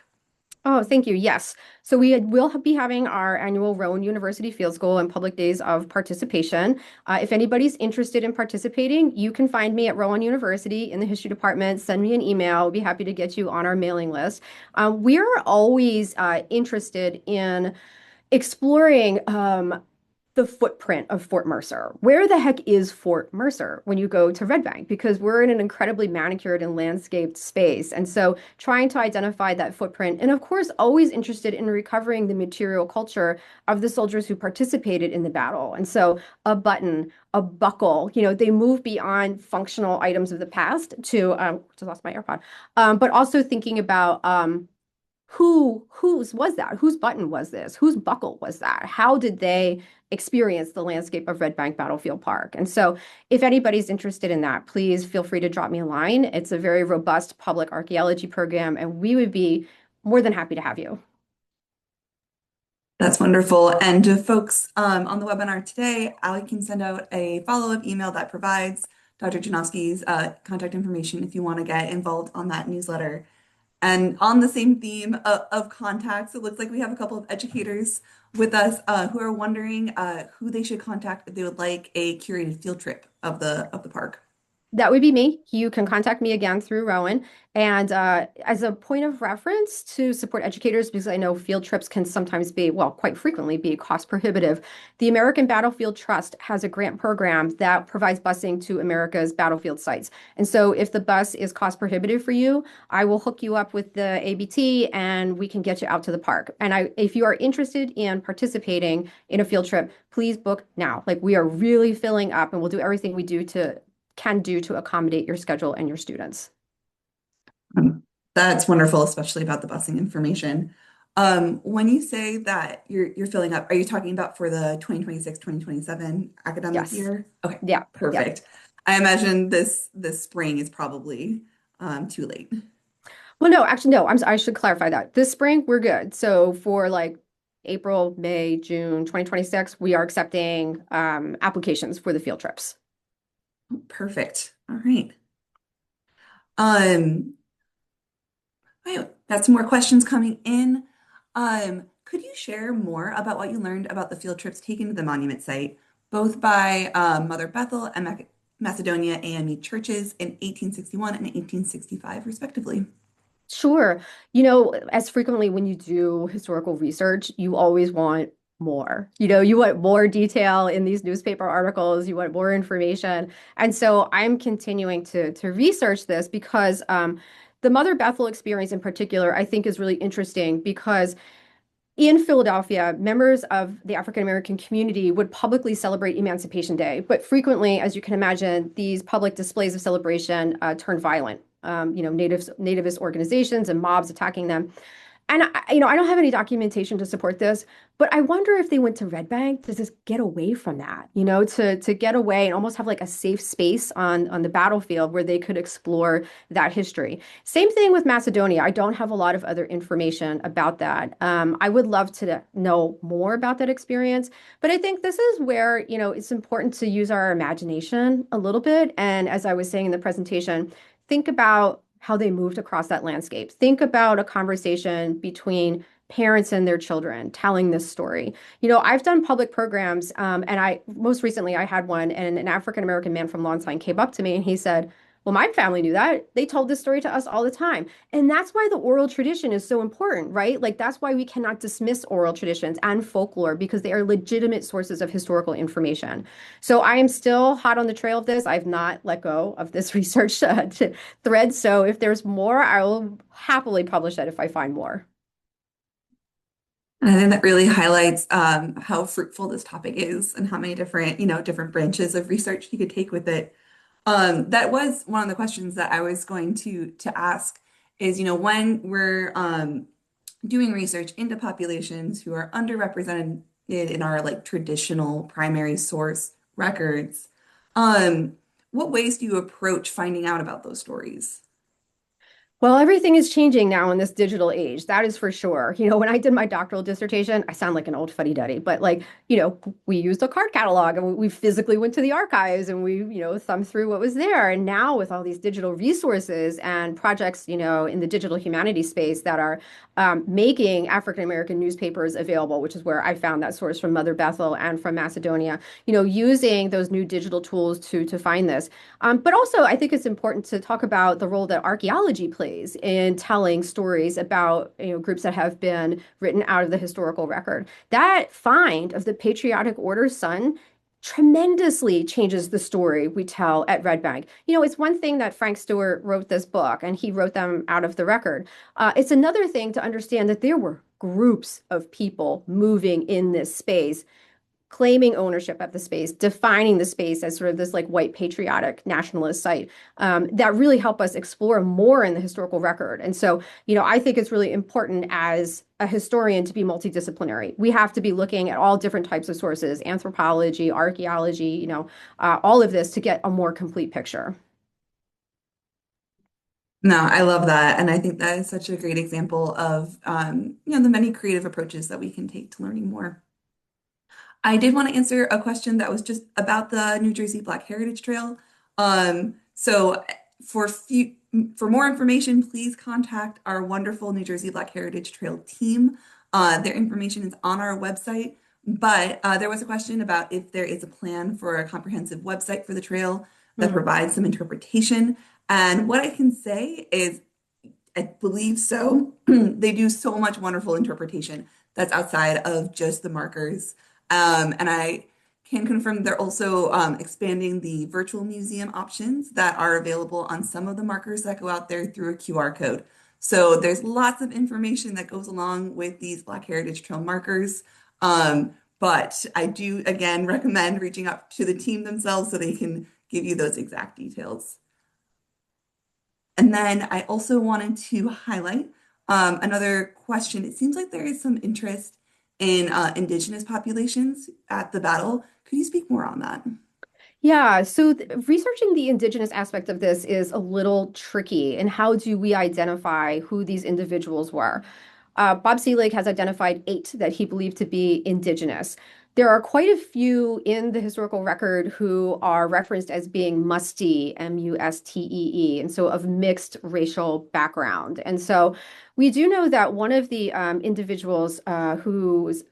Oh, thank you. Yes. So we will be having our annual Rowan University Fields Goal and public days of participation. If anybody's interested in participating, you can find me at Rowan University in the history department. Send me an email. I'll be happy to get you on our mailing list. We're always interested in exploring the footprint of Fort Mercer. Where the heck is Fort Mercer when you go to Red Bank? Because we're in an incredibly manicured and landscaped space. And so trying to identify that footprint, and of course, always interested in recovering the material culture of the soldiers who participated in the battle. And so a button, a buckle, they move beyond functional items of the past to, just lost my AirPod, but also thinking about, whose was that? Whose button was this? Whose buckle was that? How did they experience the landscape of Red Bank Battlefield Park? And so if anybody's interested in that, please feel free to drop me a line. It's a very robust public archaeology program, and we would be more than happy to have you. That's wonderful. And to folks on the webinar today, I can send out a follow-up email that provides Dr. Janofsky's contact information if you want to get involved on that newsletter. And on the same theme of contacts, it looks like we have a couple of educators with us who are wondering who they should contact if they would like a curated field trip of the park. That would be me. You can contact me again through Rowan. And as a point of reference to support educators, because I know field trips can sometimes be, well, quite frequently be cost prohibitive, the American Battlefield Trust has a grant program that provides busing to America's battlefield sites. And so if the bus is cost prohibitive for you, I will hook you up with the ABT and we can get you out to the park. And if you are interested in participating in a field trip, please book now. Like we are really filling up and we'll do everything we can do to accommodate your schedule and your students. Um, that's wonderful, especially about the busing information. When you say that you're filling up, are you talking about for the 2026-2027 academic Yes. year? Okay, Yeah. Yeah. perfect. I imagine this spring is probably too late. Well, no, actually, no. I should clarify that. This spring, we're good. So for like April, May, June 2026, we are accepting applications for the field trips. Perfect. All right. Um, I got some more questions coming in. Could you share more about what you learned about the field trips taken to the monument site, both by Mother Bethel and Macedonia AME churches in 1861 and 1865, respectively? Sure. You know, as frequently when you do historical research, you always want more. You know, you want more detail in these newspaper articles, you want more information. And so I'm continuing to research this because the Mother Bethel experience in particular, I think is really interesting because in Philadelphia, members of the African American community would publicly celebrate Emancipation Day, but frequently, as you can imagine, these public displays of celebration turned violent. Nativist organizations and mobs attacking them. And I don't have any documentation to support this, but I wonder if they went to Red Bank to just get away from that, to get away and almost have like a safe space on the battlefield where they could explore that history. Same thing with Macedonia. I don't have a lot of other information about that. I would love to know more about that experience, but I think this is where, it's important to use our imagination a little bit. And as I was saying in the presentation, think about how they moved across that landscape. Think about a conversation between parents and their children telling this story. I've done public programs, and I most recently I had one, and an African American man from Lawrence came up to me and he said, "Well, my family knew that. They told this story to us all the time." And that's why the oral tradition is so important, right? Like that's why we cannot dismiss oral traditions and folklore because they are legitimate sources of historical information. So I am still hot on the trail of this. I've not let go of this research thread. So if there's more, I will happily publish that if I find more. And I think that really highlights how fruitful this topic is and how many different branches of research you could take with it. That was one of the questions that I was going to ask is, when we're doing research into populations who are underrepresented in our like traditional primary source records, what ways do you approach finding out about those stories? Well, everything is changing now in this digital age. That is for sure. When I did my doctoral dissertation, I sound like an old fuddy-duddy, but we used a card catalog and we physically went to the archives and we, thumbed through what was there. And now with all these digital resources and projects, in the digital humanities space that are making African American newspapers available, which is where I found that source from Mother Bethel and from Macedonia, using those new digital tools to find this. But also, I think it's important to talk about the role that archaeology plays in telling stories about groups that have been written out of the historical record. That find of the patriotic order's son tremendously changes the story we tell at Red Bank. It's one thing that Frank Stewart wrote this book and he wrote them out of the record. It's another thing to understand that there were groups of people moving in this space claiming ownership of the space, defining the space as sort of this like white patriotic nationalist site that really help us explore more in the historical record. And so, I think it's really important as a historian to be multidisciplinary. We have to be looking at all different types of sources, anthropology, archaeology, all of this to get a more complete picture. No, I love that. And I think that is such a great example of, the many creative approaches that we can take to learning more. I did want to answer a question that was just about the New Jersey Black Heritage Trail. So for more information, please contact our wonderful New Jersey Black Heritage Trail team. Their information is on our website, but there was a question about if there is a plan for a comprehensive website for the trail that Mhm. provides some interpretation. And what I can say is, I believe so. They do so much wonderful interpretation that's outside of just the markers. And I can confirm they're also expanding the virtual museum options that are available on some of the markers that go out there through a QR code. So there's lots of information that goes along with these Black Heritage Trail markers. But I do, again, recommend reaching out to the team themselves so they can give you those exact details. And then I also wanted to highlight another question. It seems like there is some interest in Indigenous populations at the battle. Could you speak more on that? Yeah, so researching the indigenous aspect of this is a little tricky. And how do we identify who these individuals were? Bob Seelig has identified 8 that he believed to be indigenous. There are quite a few in the historical record who are referenced as being musty, Mustee, and so of mixed racial background. And so we do know that one of the individuals who's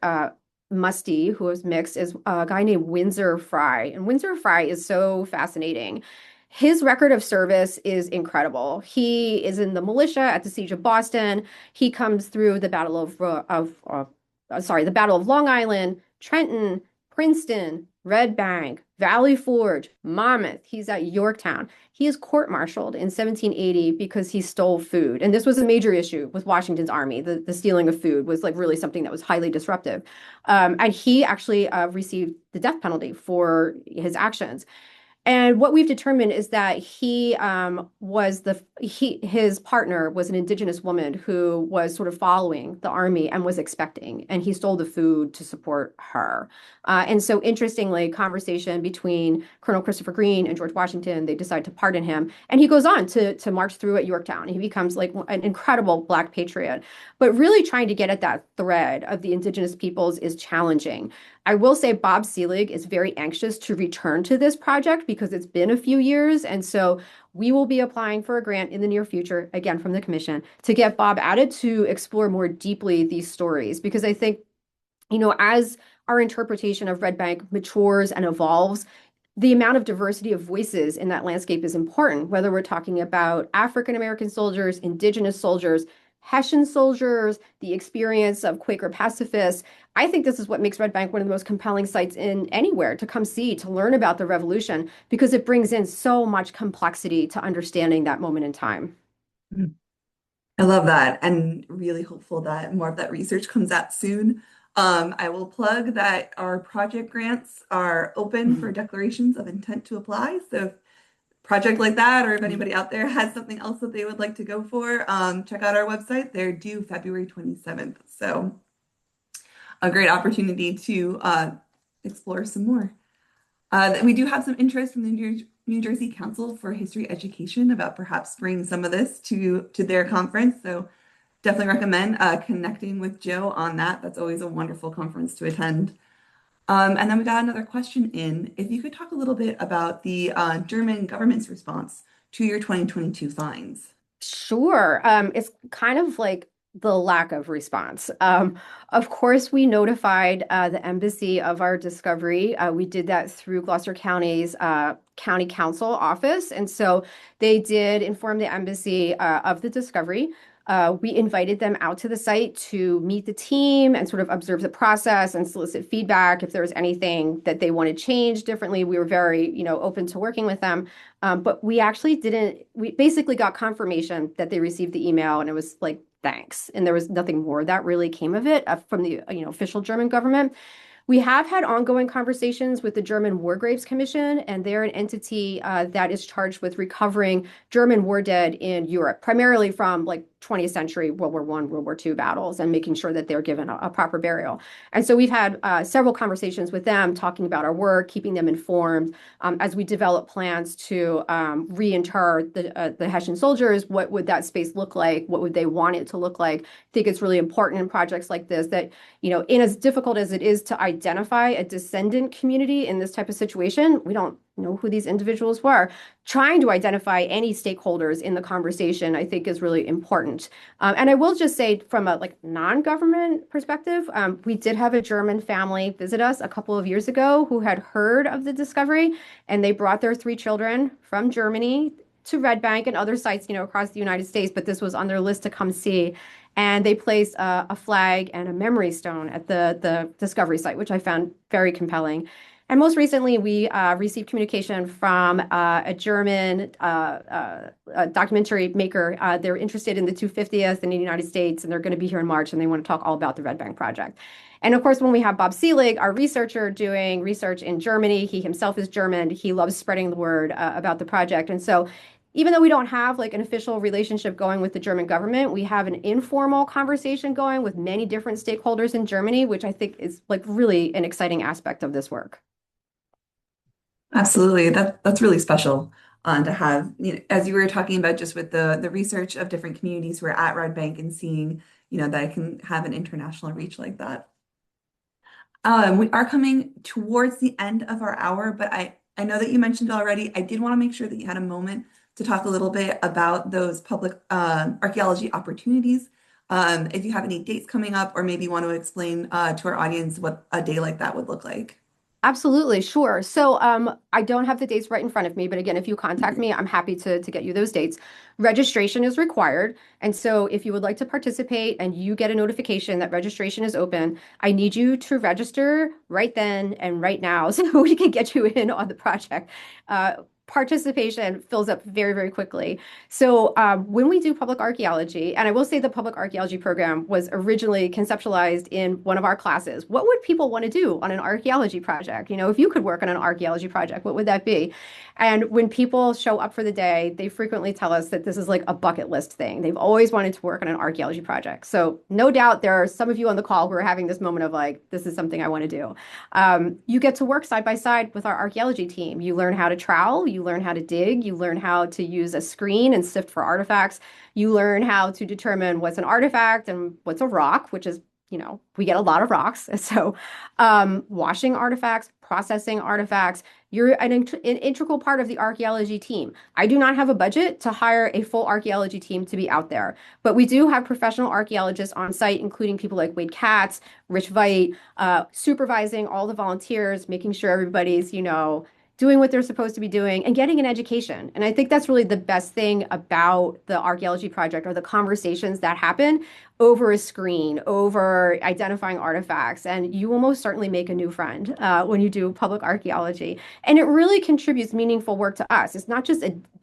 musty, who was mixed, is a guy named Windsor Fry. And Windsor Fry is so fascinating. His record of service is incredible. He is in the militia at the Siege of Boston. He comes through the Battle the Battle of Long Island, Trenton, Princeton, Red Bank, Valley Forge, Monmouth. He's at Yorktown. He is court-martialed in 1780 because he stole food. And this was a major issue with Washington's army. The stealing of food was like really something that was highly disruptive. And he actually received the death penalty for his actions. And what we've determined is that his partner was an indigenous woman who was sort of following the army and was expecting, and he stole the food to support her. And so, interestingly, conversation between Colonel Christopher Green and George Washington, they decide to pardon him, and he goes on to march through at Yorktown. He becomes like an incredible Black patriot. But really, trying to get at that thread of the indigenous peoples is challenging. I will say Bob Seelig is very anxious to return to this project because it's been a few years. And so we will be applying for a grant in the near future, again from the commission, to get Bob added to explore more deeply these stories. Because I think, as our interpretation of Red Bank matures and evolves, the amount of diversity of voices in that landscape is important, whether we're talking about African American soldiers, indigenous soldiers, Hessian soldiers, the experience of Quaker pacifists. I think this is what makes Red Bank one of the most compelling sites in anywhere to come see, to learn about the revolution, because it brings in so much complexity to understanding that moment in time. I love that and really hopeful that more of that research comes out soon. I will plug that our project grants are open for declarations of intent to apply. So if a project like that, or if anybody out there has something else that they would like to go for, check out our website. They're due February 27th. So a great opportunity to explore some more. We do have some interest from the New Jersey Council for History Education about perhaps bringing some of this to their conference. So definitely recommend connecting with Joe on that. That's always a wonderful conference to attend. And then we got another question in. If you could talk a little bit about the German government's response to your 2022 finds. Sure. It's kind of like the lack of response. Of course, we notified the embassy of our discovery. We did that through Gloucester County's county council office. And so they did inform the embassy of the discovery. We invited them out to the site to meet the team and sort of observe the process and solicit feedback. If there was anything that they wanted changed differently, we were very, open to working with them. But we actually didn't, we basically got confirmation that they received the email and it was like, thanks. And there was nothing more that really came of it from the, official German government. We have had ongoing conversations with the German War Graves Commission, and they're an entity that is charged with recovering German war dead in Europe, primarily from like 20th century World War I, World War II battles, and making sure that they're given a proper burial. And so we've had several conversations with them, talking about our work, keeping them informed as we develop plans to reinter the Hessian soldiers. What would that space look like? What would they want it to look like? I think it's really important in projects like this that, in as difficult as it is to identify a descendant community in this type of situation, we don't know who these individuals were. Trying to identify any stakeholders in the conversation, I think, is really important. And I will just say, from a like non-government perspective, we did have a German family visit us a couple of years ago who had heard of the discovery, and they brought their 3 children from Germany to Red Bank and other sites, across the United States. But this was on their list to come see. And they placed a flag and a memory stone at the discovery site, which I found very compelling. And most recently, we received communication from a German documentary maker. They're interested in the 250th in the United States, and they're going to be here in March, and they want to talk all about the Red Bank Project. And of course, when we have Bob Seelig, our researcher doing research in Germany, he himself is German. He loves spreading the word about the project. And so even though we don't have like an official relationship going with the German government, we have an informal conversation going with many different stakeholders in Germany, which I think is like really an exciting aspect of this work. Absolutely. That's really special to have, as you were talking about just with the research of different communities who are at Red Bank and seeing, that it can have an international reach like that. We are coming towards the end of our hour, but I know that you mentioned already, I did want to make sure that you had a moment to talk a little bit about those public archaeology opportunities. If you have any dates coming up, or maybe want to explain to our audience what a day like that would look like. Absolutely, sure. So I don't have the dates right in front of me, but again, if you contact me, I'm happy to get you those dates. Registration is required. And so if you would like to participate and you get a notification that registration is open, I need you to register right then and right now so we can get you in on the project. Participation fills up very, very quickly. So when we do public archaeology, and I will say the public archaeology program was originally conceptualized in one of our classes. What would people want to do on an archaeology project? If you could work on an archaeology project, what would that be? And when people show up for the day, they frequently tell us that this is like a bucket list thing. They've always wanted to work on an archaeology project. So no doubt there are some of you on the call who are having this moment of like, this is something I want to do. You get to work side by side with our archaeology team. You learn how to trowel, you learn how to dig, you learn how to use a screen and sift for artifacts. You learn how to determine what's an artifact and what's a rock, which is, we get a lot of rocks. So washing artifacts, processing artifacts, you're an integral part of the archaeology team. I do not have a budget to hire a full archaeology team to be out there, but we do have professional archaeologists on site, including people like Wade Katz, Rich Veit, supervising all the volunteers, making sure everybody's, doing what they're supposed to be doing and getting an education. And I think that's really the best thing about the archaeology project, are the conversations that happen over a screen, over identifying artifacts. And you will most certainly make a new friend when you do public archaeology. And it really contributes meaningful work to us.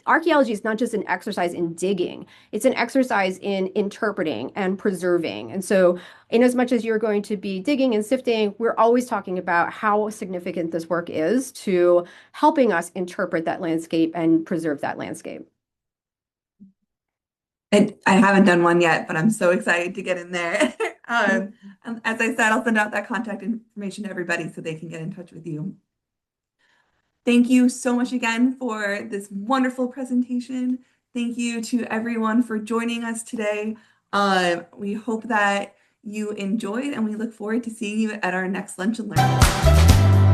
Archaeology is not just an exercise in digging, it's an exercise in interpreting and preserving. And so in as much as you're going to be digging and sifting, we're always talking about how significant this work is to helping us interpret that landscape and preserve that landscape. I haven't done one yet, but I'm so excited to get in there. And as I said, I'll send out that contact information to everybody so they can get in touch with you. Thank you so much again for this wonderful presentation. Thank you to everyone for joining us today. We hope that you enjoyed, and we look forward to seeing you at our next Lunch and Learn.